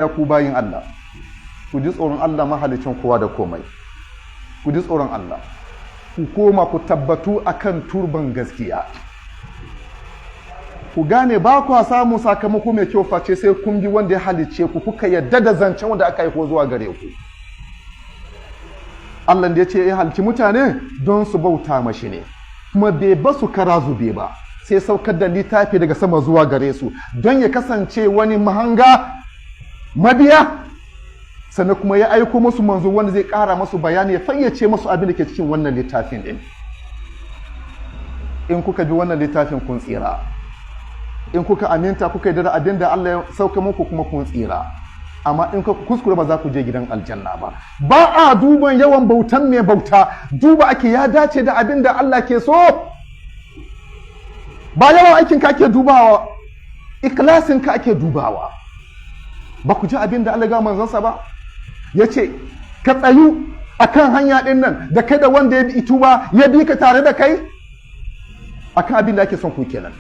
ya ku bayin Allah, ku ji tsoron Allah mahalicin kowa da komai, ku ji tsoron Allah, ku koma ku tabbatu akan turban gaskiya, ku gane ba ku samu sakamako mai kyau face sai kun bi wanda ya halicce ku, kuka yadda da zancen wanda aka aiko zuwa gare ku. Allah da ya ce ya halicci mutane don su bauta mashi ne, kuma bai ba su kara zube ba, sai saukar da littafi daga sama zuwa gare su don ya kasance wani mahanga mabiya, sannan kuma ya aiko musu manzo wanda zai ƙara masu bayani, ya fayyace musu abin da ke cikin wannan littafin din. In kuka bi wannan littafin kun tsira, in kuka aminta kuka yi da abin da Allah ya sauka muku kuma kun tsira, amma in kuka kuskure ba za ku je gidan aljanna ba. Ba a duban yawan bautan mai bauta, duba ake ya dace da abin da Allah ke so, ba yawan aikin ka ake dubawa, ikhlasin ka ake dubawa. Ba ku ji abin da Allah ga manzansa ba, ya ce ka tsayu akan hanya ɗin nan da kai da wanda ya bi tuba ya bi ka tare da kai, akan abin da ake son ku kenan.